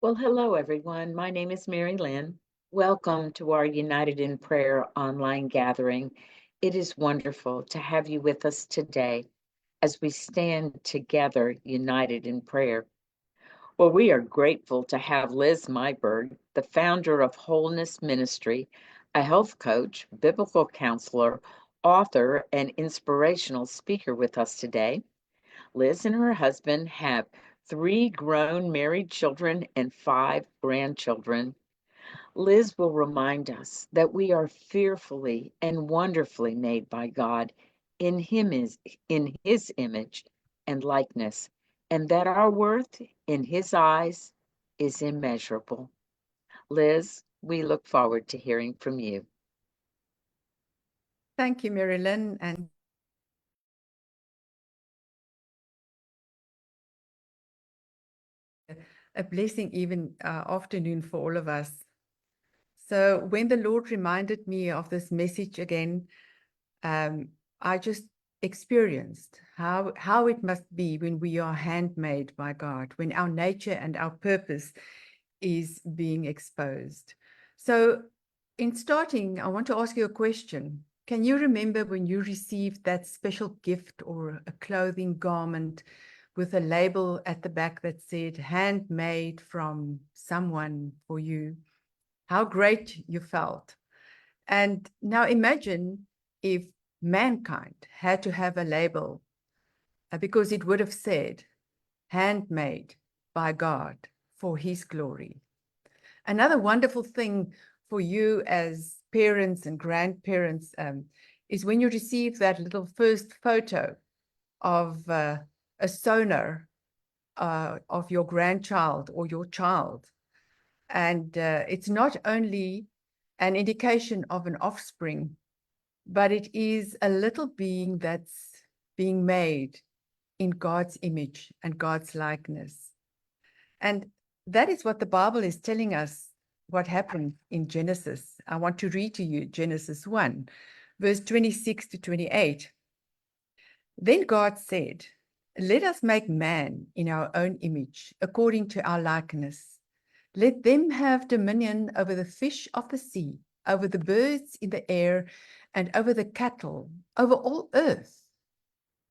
Well, hello, everyone. My name is Mary Lynn. Welcome to our United in Prayer online gathering. It is wonderful to have you with us today as we stand together united in prayer. Well, we are grateful to have Liz Myberg, the founder of Wholeness Ministry, a health coach, biblical counselor, author, and inspirational speaker with us today. Liz and her husband have three grown married children and five grandchildren. Liz will remind us that we are fearfully and wonderfully made by God in his image and likeness, and that our worth in his eyes is immeasurable. Liz, we look forward to hearing from you. Thank you, Mary Lynn, and a blessing even afternoon for all of us. So when the Lord reminded me of this message again, I just experienced how it must be when we are handmade by God, when our nature and our purpose is being exposed. So in starting, I want to ask you a question. Can you remember when you received that special gift or a clothing garment with a label at the back that said handmade from someone for you? How great you felt. And now imagine if mankind had to have a label because it would have said handmade by God for his glory. Another wonderful thing for you as parents and grandparents is when you receive that little first photo of a sonar of your grandchild or your child. And it's not only an indication of an offspring, but it is a little being that's being made in God's image and God's likeness. And that is what the Bible is telling us what happened in Genesis. I want to read to you Genesis 1, verse 26 to 28. Then God said, "Let us make man in our own image, according to our likeness. Let them have dominion over the fish of the sea, over the birds in the air, and over the cattle, over all earth,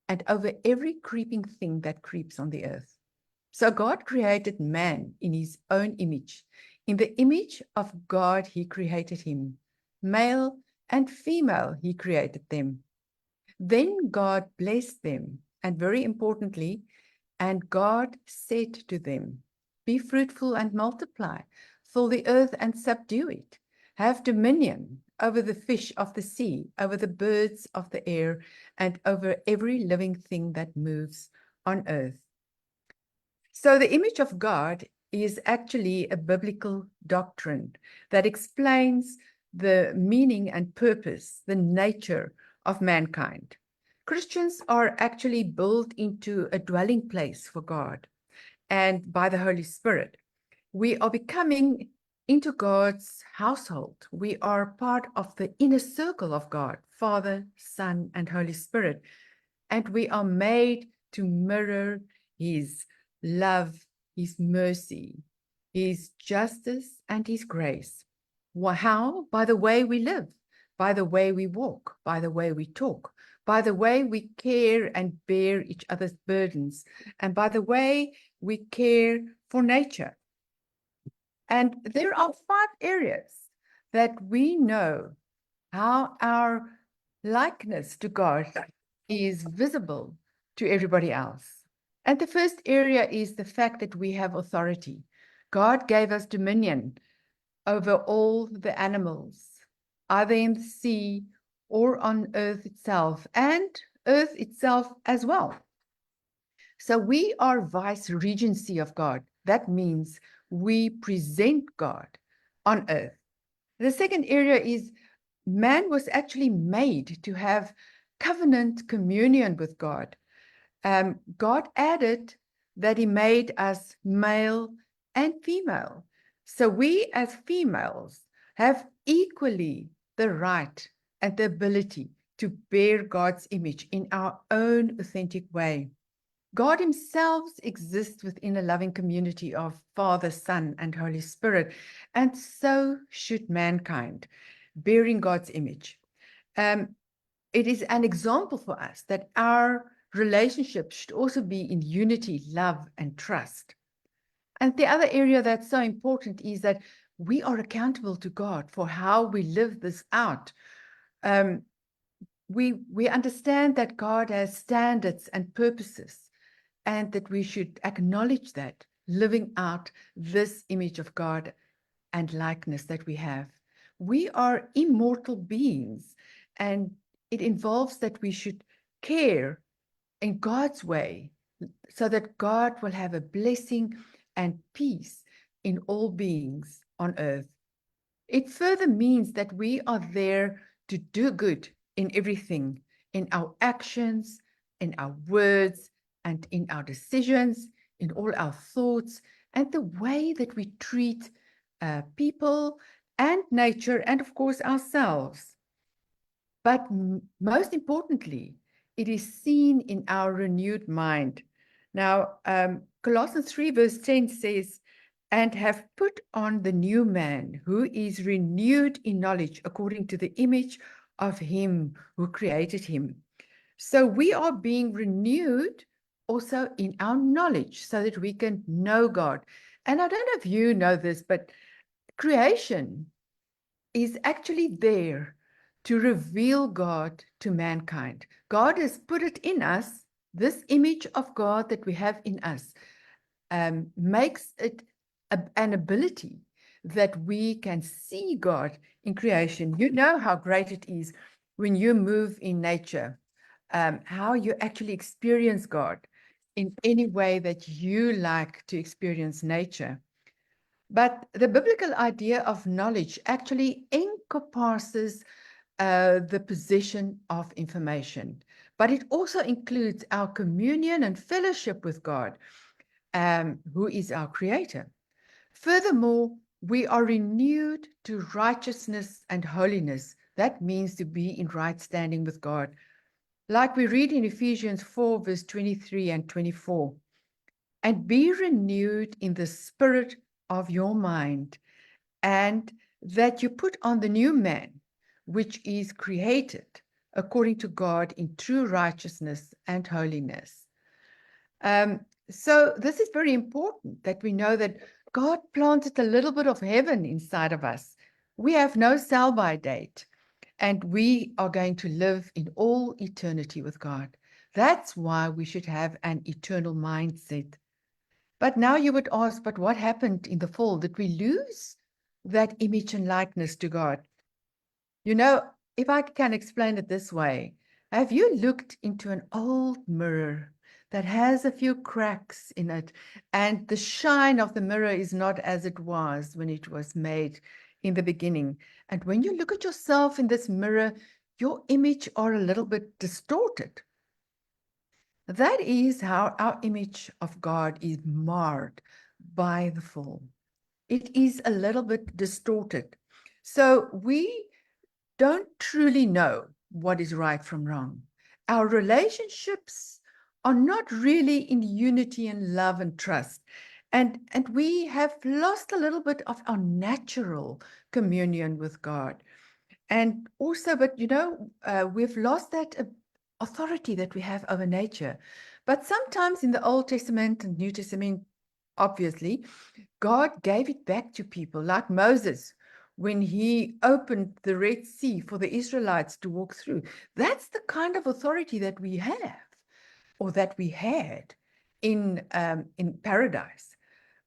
and over every creeping thing that creeps on the earth." So God created man in his own image. In the image of God, he created him. Male and female, he created them. Then God blessed them, and very importantly, and God said to them, "Be fruitful and multiply, fill the earth and subdue it. Have dominion over the fish of the sea, over the birds of the air, and over every living thing that moves on earth." So the image of God is actually a biblical doctrine that explains the meaning and purpose, the nature of mankind. Christians are actually built into a dwelling place for God, and by the Holy Spirit, we are becoming into God's household. We are part of the inner circle of God, Father, Son, and Holy Spirit, and we are made to mirror his love, his mercy, his justice, and his grace. How? By the way we live, by the way we walk, by the way we talk, by the way we care and bear each other's burdens, and by the way we care for nature. And there are 5 areas that we know how our likeness to God is visible to everybody else. And the first area is the fact that we have authority. God gave us dominion over all the animals, either in the sea or on earth itself, and earth itself as well. So we are vice regency of God. That means we present God on earth. The second area is man was actually made to have covenant communion with God. God added that he made us male and female. So we as females have equally the right and the ability to bear God's image in our own authentic way. God himself exists within a loving community of Father, Son, and Holy Spirit, and so should mankind, bearing God's image. It is an example for us that our relationships should also be in unity, love, and trust. And the other area that's so important is that we are accountable to God for how we live this out. We understand that God has standards and purposes, and that we should acknowledge that, living out this image of God and likeness that we have. We are immortal beings, and it involves that we should care in God's way so that God will have a blessing and peace in all beings on earth. It further means that we are there to do good in everything, in our actions, in our words, and in our decisions, in all our thoughts, and the way that we treat people and nature, and of course ourselves. But most importantly, it is seen in our renewed mind. Now, Colossians 3 verse 10 says, and have put on the new man, who is renewed in knowledge according to the image of him who created him. So we are being renewed also in our knowledge so that we can know God. And I don't know if you know this, but creation is actually there to reveal God to mankind. God has put it in us. This image of God that we have in us makes it an ability that we can see God in creation. You know how great it is when you move in nature, how you actually experience God in any way that you like to experience nature. But the biblical idea of knowledge actually encompasses the possession of information, but it also includes our communion and fellowship with God, who is our creator. Furthermore, we are renewed to righteousness and holiness. That means to be in right standing with God. Like we read in Ephesians 4, verse 23 and 24, and be renewed in the spirit of your mind, and that you put on the new man, which is created according to God in true righteousness and holiness. So this is very important, that we know that God planted a little bit of heaven inside of us. We have no sell-by date, and we are going to live in all eternity with God. That's why we should have an eternal mindset. But now you would ask, but what happened in the fall? Did we lose that image and likeness to God? You know, if I can explain it this way, have you looked into an old mirror that has a few cracks in it, and the shine of the mirror is not as it was when it was made in the beginning? And when you look at yourself in this mirror, your image are a little bit distorted. That is how our image of God is marred by the fall. It is a little bit distorted. So we don't truly know what is right from wrong. Our relationships are not really in unity and love and trust. And we have lost a little bit of our natural communion with God. And also, but you know, we've lost that authority that we have over nature. But sometimes in the Old Testament and New Testament, obviously, God gave it back to people, like Moses, when he opened the Red Sea for the Israelites to walk through. That's the kind of authority that we have, or that we had in paradise.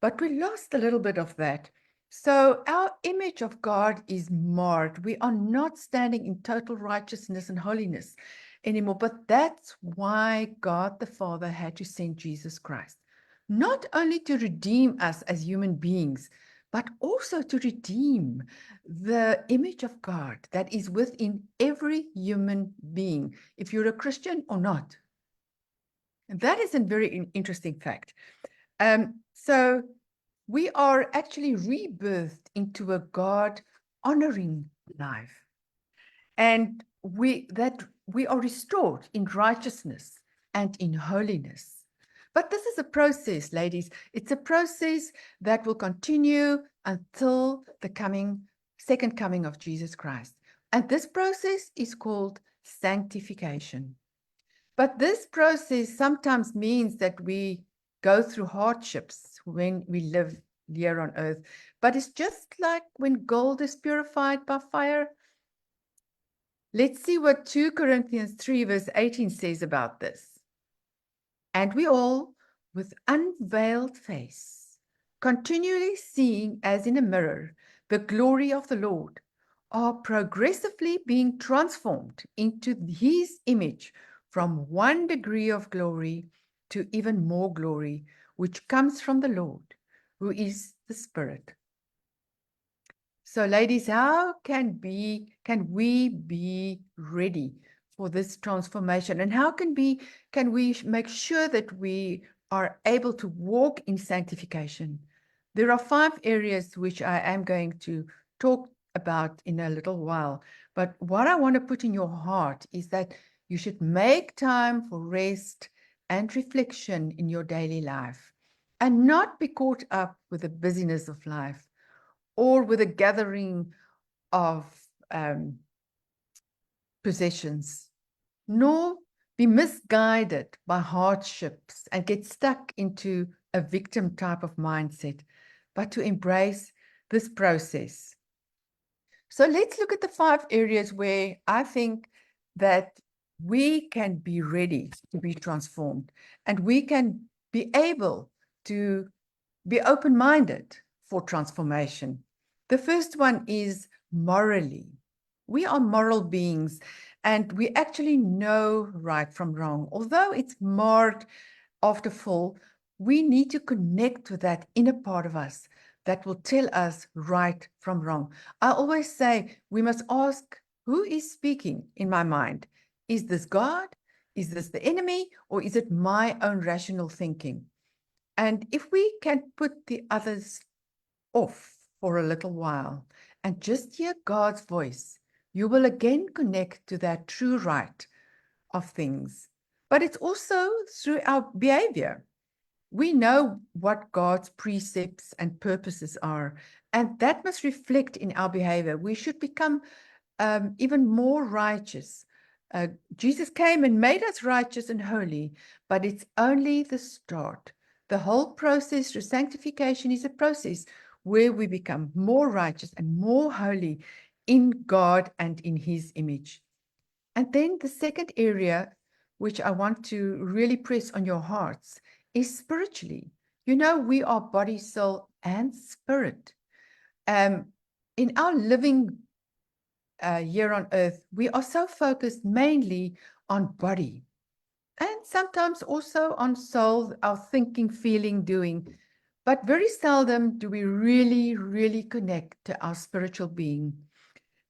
But we lost a little bit of that. So our image of God is marred. We are not standing in total righteousness and holiness anymore. But that's why God the Father had to send Jesus Christ, not only to redeem us as human beings, but also to redeem the image of God that is within every human being, if you're a Christian or not. And that is a very interesting fact. So we are actually rebirthed into a God-honoring life. And we are restored in righteousness and in holiness. But this is a process, ladies. It's a process that will continue until the second coming of Jesus Christ. And this process is called sanctification. But this process sometimes means that we go through hardships when we live here on earth. But it's just like when gold is purified by fire. Let's see what 2 Corinthians 3 verse 18 says about this. And we all, with unveiled face, continually seeing as in a mirror the glory of the Lord, are progressively being transformed into his image from one degree of glory to even more glory, which comes from the Lord, who is the Spirit. So, ladies, how can we be ready for this transformation? And how can we make sure that we are able to walk in sanctification? There are 5 areas which I am going to talk about in a little while. But what I want to put in your heart is that you should make time for rest and reflection in your daily life and not be caught up with the busyness of life or with a gathering of possessions, nor be misguided by hardships and get stuck into a victim type of mindset, but to embrace this process. So let's look at the 5 areas where I think that we can be ready to be transformed and we can be able to be open-minded for transformation. The first one is morally. We are moral beings and we actually know right from wrong. Although it's marred after fall, we need to connect with that inner part of us that will tell us right from wrong. I always say we must ask, who is speaking in my mind? Is this God? Is this the enemy? Or is it my own rational thinking? And if we can put the others off for a little while and just hear God's voice, you will again connect to that true right of things. But it's also through our behavior. We know what God's precepts and purposes are, and that must reflect in our behavior. We should become even more righteous. Jesus came and made us righteous and holy, but it's only the start. The whole process through sanctification is a process where we become more righteous and more holy in God and in his image. And then the second area, which I want to really press on your hearts, is spiritually. You know, we are body, soul, and spirit. In our living here on earth, we are so focused mainly on body and sometimes also on soul, our thinking, feeling, doing. But very seldom do we really connect to our spiritual being.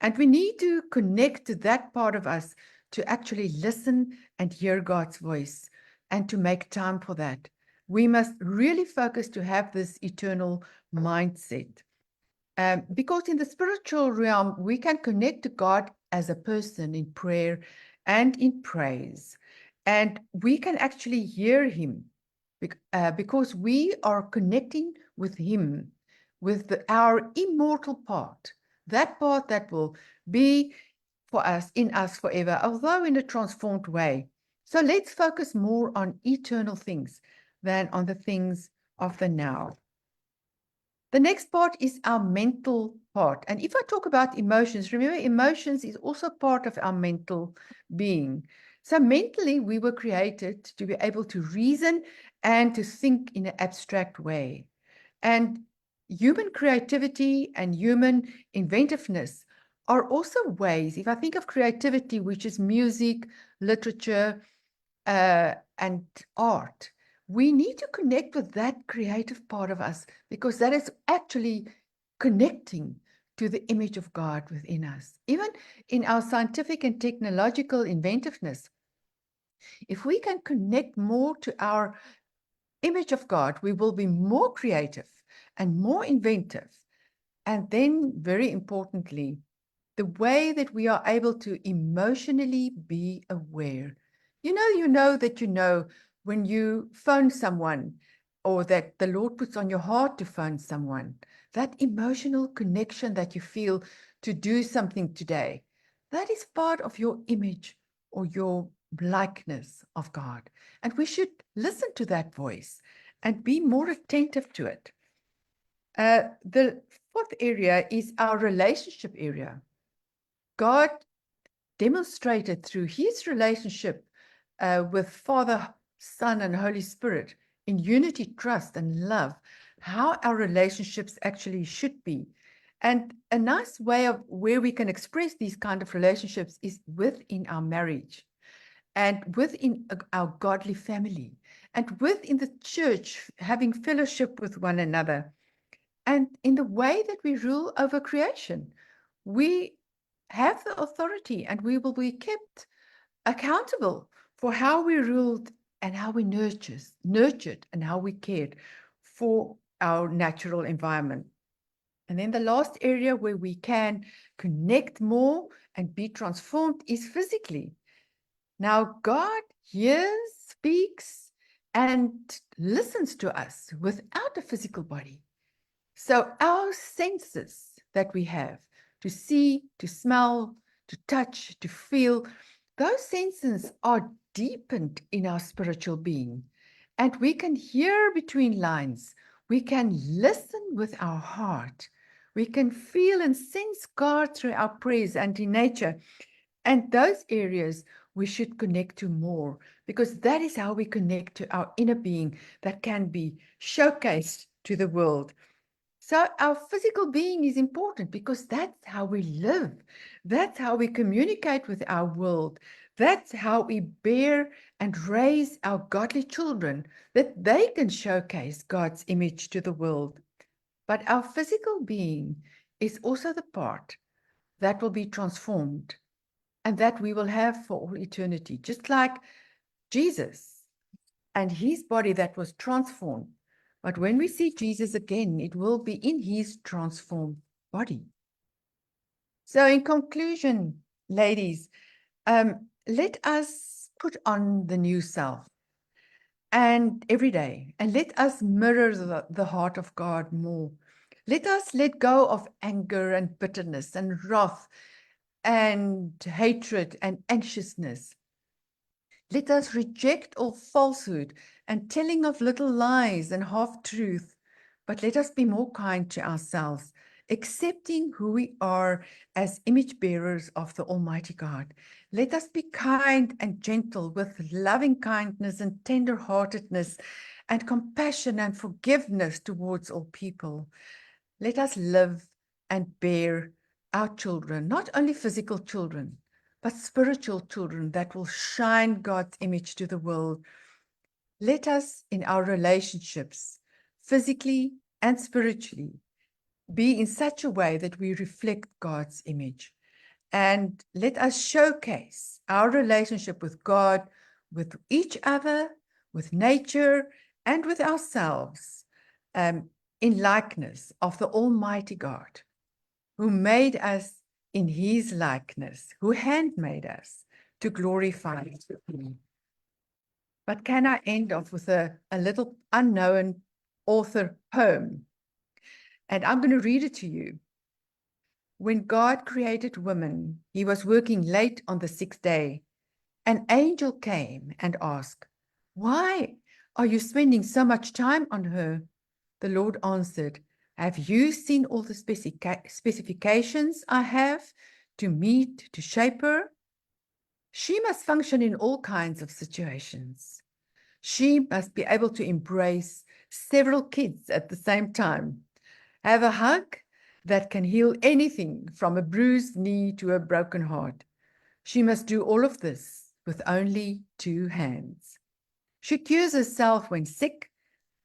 And we need to connect to that part of us to actually listen and hear God's voice and to make time for that. We must really focus to have this eternal mindset. Because in the spiritual realm, we can connect to God as a person in prayer and in praise. And we can actually hear him because we are connecting with him, with our immortal part, that part that will be for us, in us forever, although in a transformed way. So let's focus more on eternal things than on the things of the now. The next part is our mental part. And if I talk about emotions, remember, emotions is also part of our mental being. So mentally, we were created to be able to reason and to think in an abstract way. And human creativity and human inventiveness are also ways, if I think of creativity, which is music, literature, and art, we need to connect with that creative part of us because that is actually connecting to the image of God within us. Even in our scientific and technological inventiveness, if we can connect more to our image of God, we will be more creative and more inventive. And then, very importantly, the way that we are able to emotionally be aware. You know that you know when you phone someone, or that the Lord puts on your heart to phone someone, that emotional connection that you feel to do something today, that is part of your image or your likeness of God. And we should listen to that voice and be more attentive to it. The fourth area is our relationship area. God demonstrated through his relationship with Father, Son, and Holy Spirit in unity, trust, and love, how our relationships actually should be. And a nice way of where we can express these kind of relationships is within our marriage, and within our godly family, and within the church, having fellowship with one another, and in the way that we rule over creation. We have the authority, and we will be kept accountable for how we ruled and how we nurtured and how we cared for our natural environment. And then the last area where we can connect more and be transformed is physically. Now, God hears, speaks, and listens to us without a physical body. So our senses that we have, to see, to smell, to touch, to feel, those senses are deepened in our spiritual being. And we can hear between lines. We can listen with our heart. We can feel and sense God through our prayers and in nature. And those areas we should connect to more, because that is how we connect to our inner being that can be showcased to the world. So our physical being is important because that's how we live. That's how we communicate with our world. That's how we bear and raise our godly children, that they can showcase God's image to the world. But our physical being is also the part that will be transformed and that we will have for all eternity, just like Jesus and his body that was transformed. But when we see Jesus again, it will be in his transformed body. So in conclusion, ladies, let us put on the new self and every day, and let us mirror the heart of God more. Let us let go of anger and bitterness and wrath and hatred and anxiousness. Let us reject all falsehood and telling of little lies and half-truth, but let us be more kind to ourselves, accepting who we are as image bearers of the Almighty God. Let us be kind and gentle with loving kindness and tender-heartedness and compassion and forgiveness towards all people. Let us live and bear our children, not only physical children, but spiritual children that will shine God's image to the world. Let us, in our relationships, physically and spiritually, be in such a way that we reflect God's image. And let us showcase our relationship with God, with each other, with nature, and with ourselves, in likeness of the Almighty God, who made us in his likeness, who handmade us to glorify him. But can I end off with a little unknown author poem? And I'm going to read it to you. When God created woman, he was working late on the sixth day. An angel came and asked, "Why are you spending so much time on her?" The Lord answered, "Have you seen all the specifications I have to meet, to shape her? She must function in all kinds of situations. She must be able to embrace several kids at the same time, have a hug that can heal anything from a bruised knee to a broken heart. She must do all of this with only 2 hands. She cures herself when sick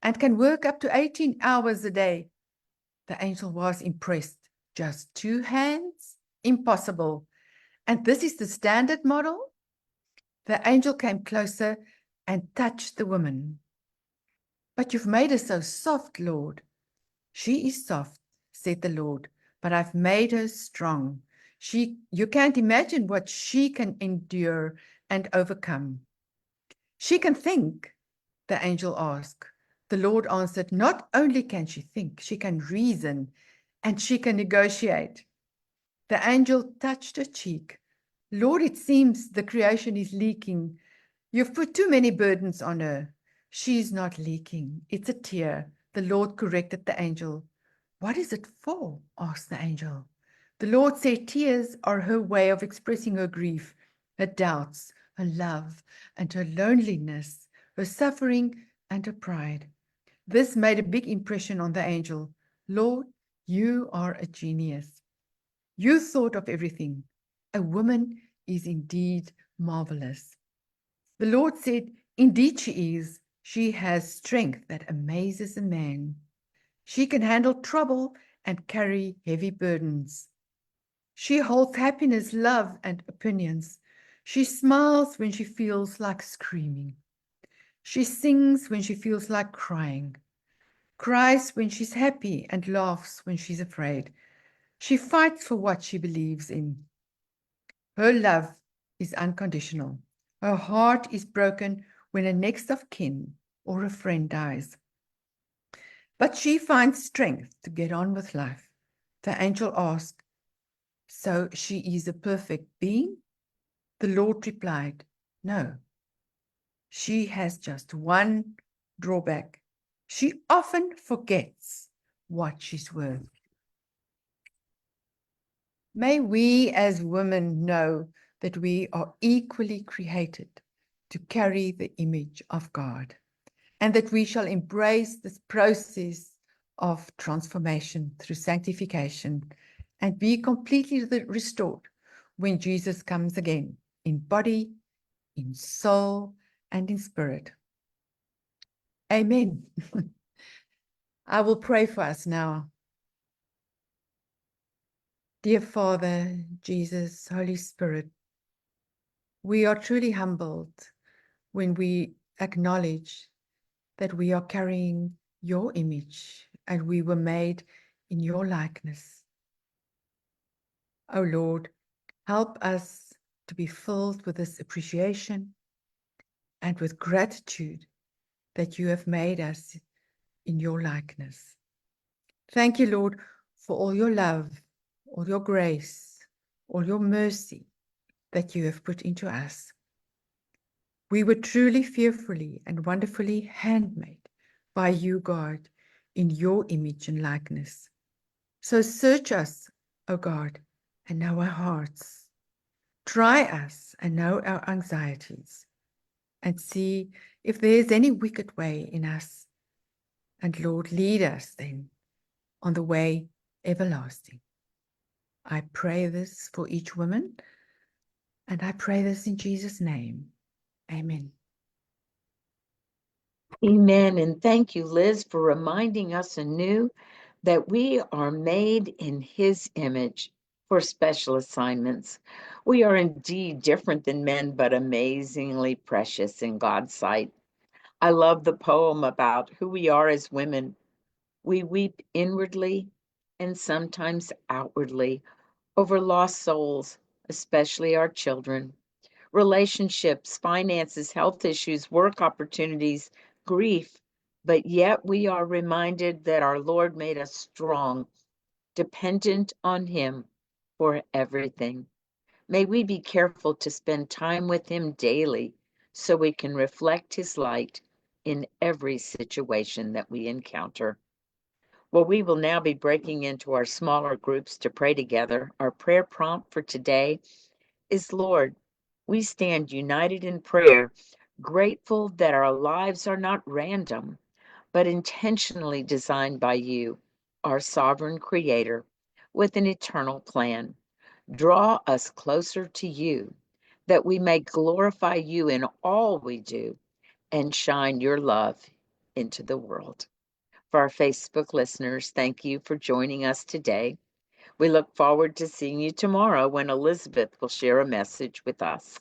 and can work up to 18 hours a day." The angel was impressed. Just 2 hands? Impossible. And this is the standard model? The angel came closer and touched the woman. "But you've made her so soft, Lord." "She is soft," said the Lord, "but I've made her strong. You can't imagine what she can endure and overcome. She can think the angel asked. The Lord answered, not only can she think, she can reason, and she can negotiate. The angel touched her cheek. Lord, it seems the creation is leaking. You've put too many burdens on her. She's not leaking. It's a tear. The Lord corrected the angel. What is it for? Asked the angel. The Lord said tears are her way of expressing her grief, her doubts, her love, and her loneliness, her suffering, and her pride. This made a big impression on the angel. Lord, you are a genius. You thought of everything. A woman is indeed marvelous. The Lord said, indeed she is. She has strength that amazes a man. She can handle trouble and carry heavy burdens. She holds happiness, love, and opinions. She smiles when she feels like screaming. She sings when she feels like crying, cries when she's happy, and laughs when she's afraid. She fights for what she believes in. Her love is unconditional. Her heart is broken when a next of kin or a friend dies. But she finds strength to get on with life. The angel asked, so she is a perfect being? The Lord replied, no. She has just one drawback. She often forgets what she's worth. May we as women know that we are equally created to carry the image of God, and that we shall embrace this process of transformation through sanctification and be completely restored when Jesus comes again in body, in soul, and in spirit. Amen. I will pray for us now. Dear Father, Jesus, Holy Spirit, we are truly humbled when we acknowledge that we are carrying your image and we were made in your likeness. Oh Lord, help us to be filled with this appreciation and with gratitude that you have made us in your likeness. Thank you, Lord, for all your love, all your grace, all your mercy that you have put into us. We were truly fearfully and wonderfully handmade by you, God, in your image and likeness. So search us, O God, and know our hearts. Try us and know our anxieties, and see if there is any wicked way in us. And Lord, lead us then on the way everlasting. I pray this for each woman, and I pray this in Jesus' name. Amen. Amen. And thank you, Liz, for reminding us anew that we are made in his image for special assignments. We are indeed different than men, but amazingly precious in God's sight. I love the poem about who we are as women. We weep inwardly and sometimes outwardly over lost souls, especially our children, relationships, finances, health issues, work opportunities, grief. But yet we are reminded that our Lord made us strong, dependent on him for everything. May we be careful to spend time with him daily so we can reflect his light in every situation that we encounter. Well, we will now be breaking into our smaller groups to pray together. Our prayer prompt for today is, Lord, we stand united in prayer, grateful that our lives are not random, but intentionally designed by you, our sovereign creator, with an eternal plan. Draw us closer to you, that we may glorify you in all we do and shine your love into the world. For our Facebook listeners, thank you for joining us today. We look forward to seeing you tomorrow when Elizabeth will share a message with us.